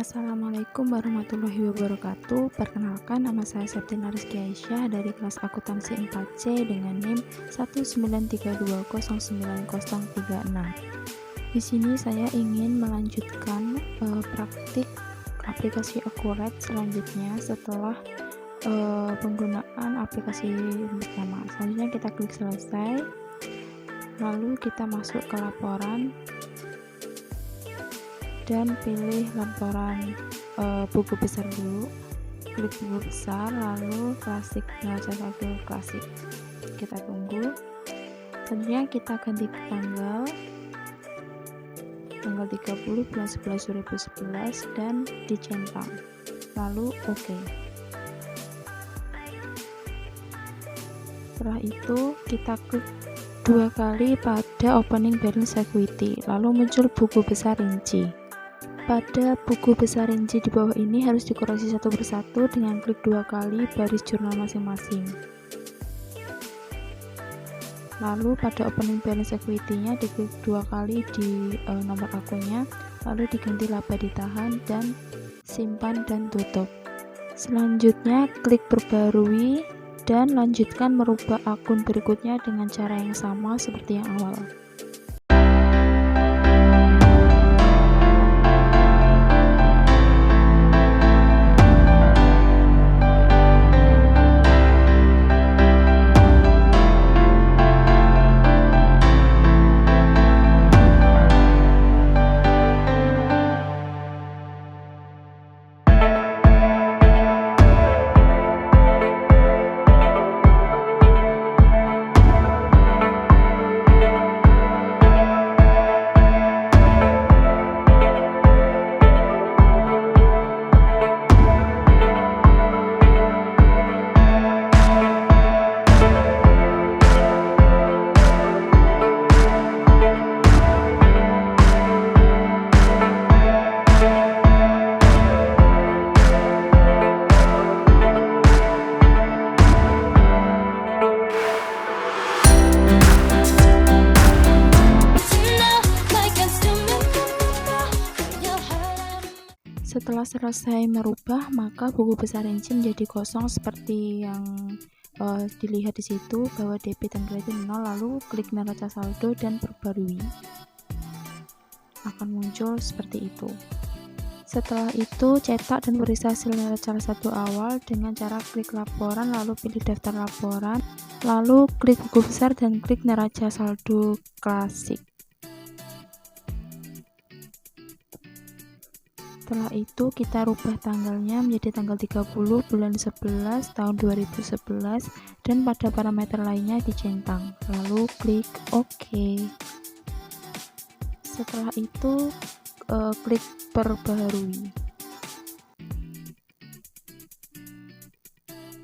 Assalamualaikum warahmatullahi wabarakatuh. Perkenalkan, nama saya Septina Rizky Aisyah dari kelas akuntansi 4C dengan NIM 193209036. Di sini saya ingin melanjutkan praktik aplikasi Accurate selanjutnya setelah penggunaan aplikasi pertama. Selanjutnya kita klik selesai, lalu kita masuk ke laporan dan pilih laporan buku besar dulu. Klik buku besar, lalu klasik, neraca saldo klasik. Kita tunggu. Selanjutnya kita ganti tanggal 30 bulan 11 2011 dan dicentang, lalu oke. Setelah itu kita klik 2 kali pada opening balance equity, lalu muncul buku besar rinci. Pada buku besar rinci di bawah ini harus dikoreksi satu persatu dengan klik 2 kali baris jurnal masing-masing. Lalu pada opening balance equity-nya diklik 2 kali di nomor akunnya, lalu diganti laba ditahan dan simpan dan tutup. Selanjutnya klik perbarui dan lanjutkan merubah akun berikutnya dengan cara yang sama seperti yang awal. Setelah selesai merubah, maka buku besar rinci menjadi kosong seperti yang dilihat di situ bahwa debit dan kredit 0, lalu klik neraca saldo dan perbarui. Akan muncul seperti itu. Setelah itu, cetak dan periksa hasil neraca saldo awal dengan cara klik laporan, lalu pilih daftar laporan, lalu klik buku besar dan klik neraca saldo klasik. Setelah itu kita rubah tanggalnya menjadi tanggal 30 bulan 11 tahun 2011 dan pada parameter lainnya dicentang, lalu klik OK. Setelah itu klik perbarui.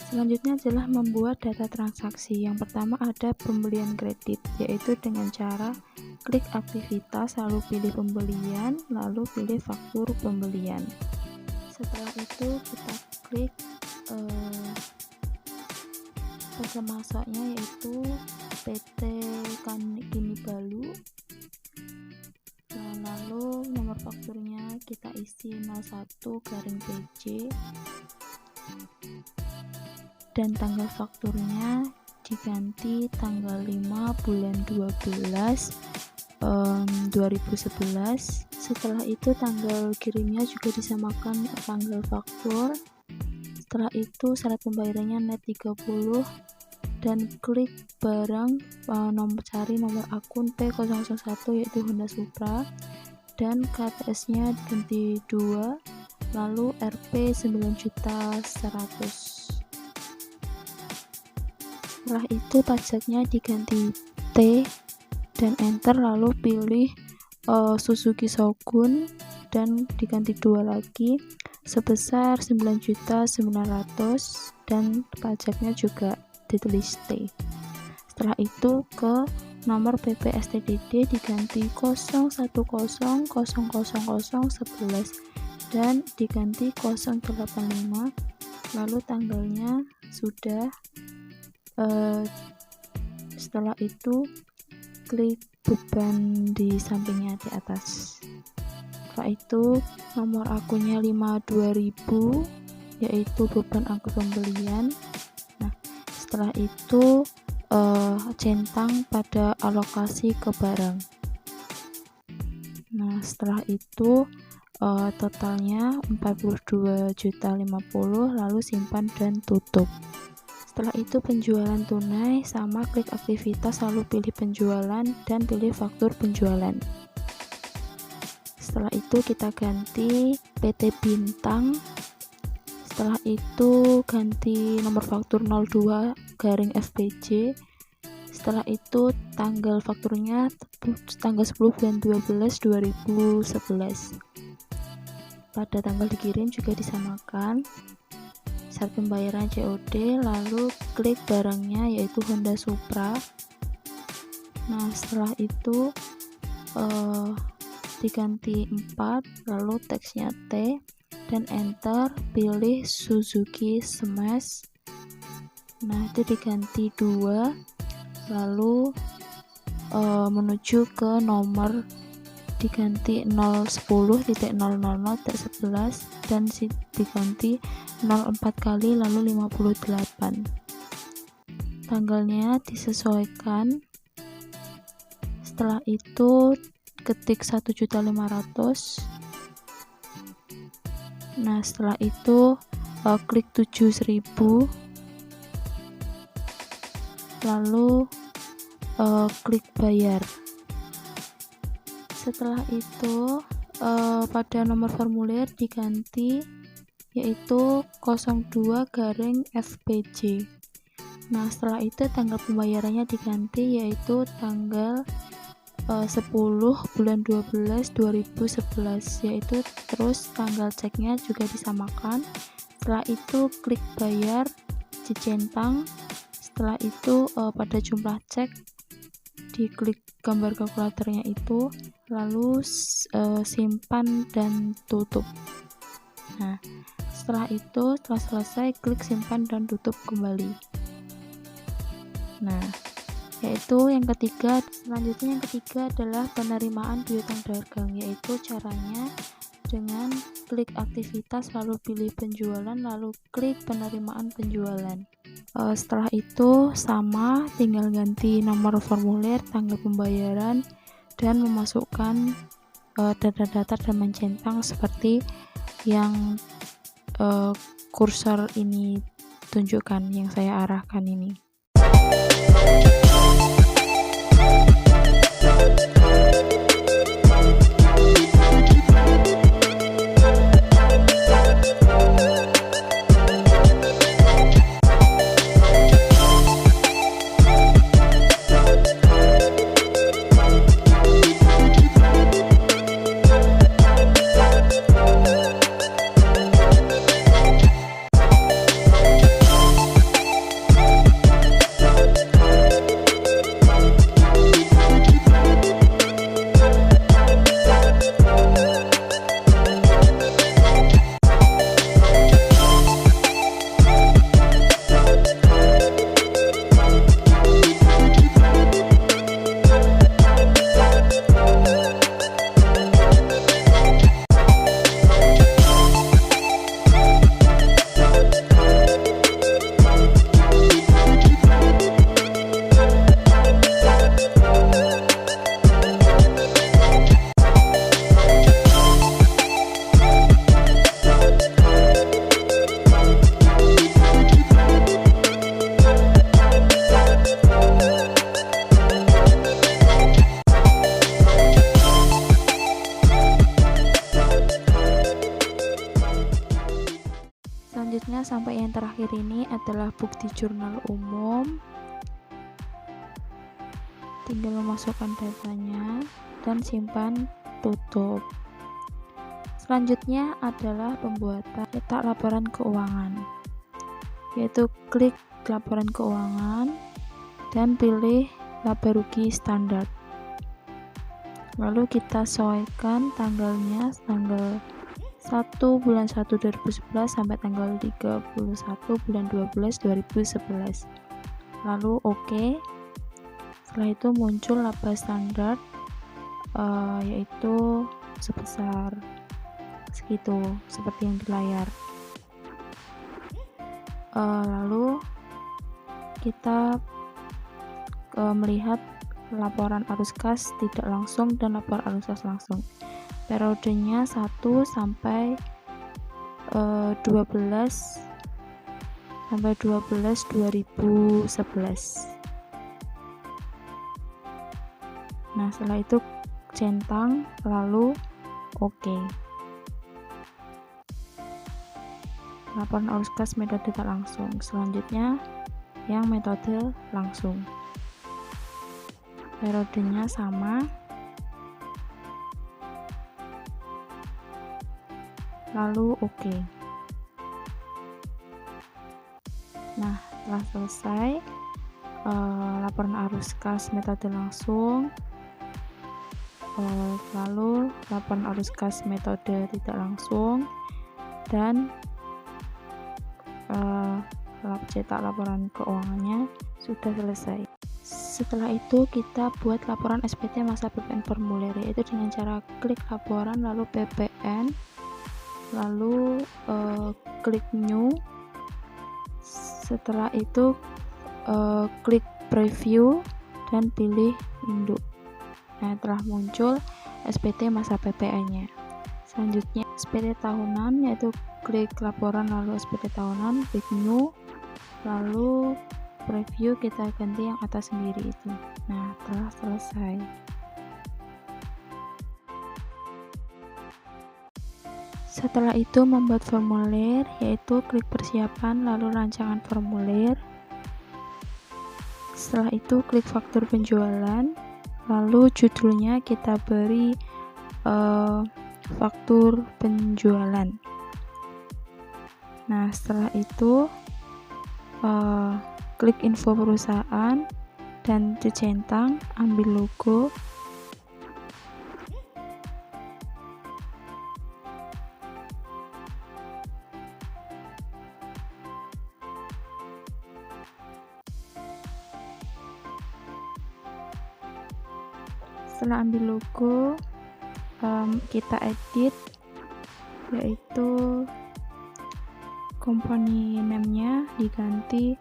Selanjutnya adalah membuat data transaksi. Yang pertama ada pembelian kredit, yaitu dengan cara klik aktivitas, lalu pilih pembelian, lalu pilih faktur pembelian. Setelah itu kita klik pemasoknya, yaitu PT Kinibalu. Lalu nomor fakturnya kita isi 01-PJ dan tanggal fakturnya diganti tanggal 5 bulan 12 2011. Setelah itu tanggal kirimnya juga disamakan tanggal faktur. Setelah itu syarat pembayarannya net 30 dan klik barang, cari nomor akun P001 yaitu Honda Supra dan KTS-nya diganti 2, lalu Rp 9.100.000. Setelah itu pajaknya diganti T dan enter, lalu pilih Suzuki Shogun dan diganti 2 lagi sebesar 9.900.000 dan pajaknya juga ditulis T. Setelah itu ke nomor PP STDD diganti 01000011 dan diganti 085, lalu tanggalnya sudah. Setelah itu klik beban di sampingnya di atas. Setelah itu nomor akunnya 52.000, yaitu beban angkut pembelian. Nah, setelah itu centang pada alokasi ke barang. Nah, setelah itu totalnya 42.050, lalu simpan dan tutup. Setelah itu penjualan tunai, sama klik aktivitas lalu pilih penjualan dan pilih faktur penjualan. Setelah itu kita ganti PT Bintang. Setelah itu ganti nomor faktur 02-FBJ. Setelah itu tanggal fakturnya tanggal 10 bulan 12 2011. Pada tanggal dikirim juga disamakan. Saat pembayaran COD, lalu klik barangnya yaitu Honda Supra. Nah, setelah itu diganti 4, lalu teksnya T dan enter, pilih Suzuki Smash. Nah, itu diganti 2, lalu menuju ke nomor diganti 010.000.11 dan diganti 04 kali lalu 58. Tanggalnya disesuaikan. Setelah itu ketik 1.500.000. Nah, setelah itu klik 7.000, lalu klik bayar. Setelah itu pada nomor formulir diganti yaitu 02-FPJ. Nah, setelah itu tanggal pembayarannya diganti yaitu tanggal 10 bulan 12 2011, yaitu terus tanggal ceknya juga disamakan. Setelah itu klik bayar, dicentang. Setelah itu pada jumlah cek diklik gambar kalkulatornya itu, lalu simpan dan tutup. Nah, setelah selesai klik simpan dan tutup kembali. Nah, yaitu yang ketiga. Selanjutnya yang ketiga adalah penerimaan piutang dagang, yaitu caranya dengan klik aktivitas lalu pilih penjualan lalu klik penerimaan penjualan. Setelah itu sama, tinggal ganti nomor formulir, tanggal pembayaran, dan memasukkan data-data dan mencentang seperti yang kursor ini tunjukkan, yang saya arahkan ini. Selanjutnya sampai yang terakhir ini adalah bukti jurnal umum. Tinggal memasukkan datanya dan simpan tutup. Selanjutnya adalah pembuatan cetak laporan keuangan, yaitu klik laporan keuangan dan pilih laba rugi standar. Lalu kita sesuaikan tanggalnya, tanggal 1 bulan 1 2011 sampai tanggal 31 bulan 12 2011. Lalu OK. Setelah itu muncul laba standar, yaitu sebesar segitu seperti yang di layar. Lalu kita melihat laporan arus kas tidak langsung dan laporan arus kas langsung. Periodenya 1 sampai 12 2011. Nah, setelah itu centang, lalu oke. Laporan arus kas metode tak langsung. Selanjutnya yang metode langsung. Periodenya sama, lalu oke. Nah, setelah selesai laporan arus kas metode langsung, lalu laporan arus kas metode tidak langsung, dan cetak laporan keuangannya sudah selesai. Setelah itu kita buat laporan SPT masa PPN formulir, yaitu dengan cara klik laporan, lalu PPN, lalu klik new. Setelah itu klik preview dan pilih induk. Nah, telah muncul SPT masa PPN-nya. Selanjutnya SPT tahunan, yaitu klik laporan lalu SPT tahunan, klik new, lalu preview, kita ganti yang atas sendiri itu. Nah, telah selesai. Setelah itu membuat formulir, yaitu klik persiapan lalu rancangan formulir. Setelah itu klik faktur penjualan, lalu judulnya kita beri faktur penjualan. Nah, setelah itu klik info perusahaan dan dicentang, ambil logo. Setelah ambil logo, kita edit, yaitu company name-nya diganti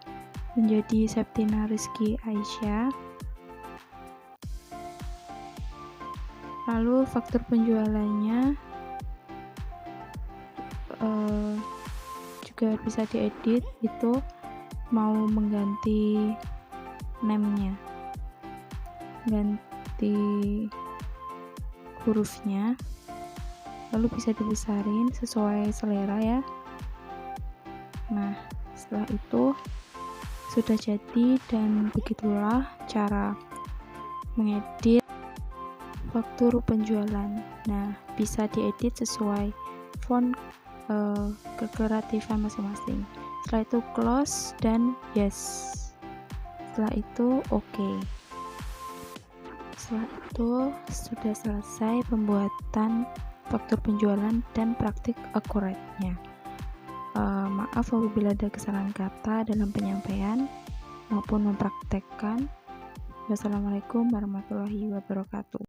menjadi Septina Rizky Aisyah. Lalu faktur penjualannya juga bisa diedit, itu mau mengganti name-nya, ganti hurufnya, lalu bisa dibesarin sesuai selera ya. Nah, setelah itu sudah jadi, dan begitulah cara mengedit faktur penjualan. Nah, bisa diedit sesuai font kekreatifan masing-masing. Setelah itu close dan yes. Setelah itu oke. Setelah itu sudah selesai pembuatan faktur penjualan dan praktik akuratnya. Maaf apabila ada kesalahan kata dalam penyampaian maupun mempraktekkan. Wassalamualaikum warahmatullahi wabarakatuh.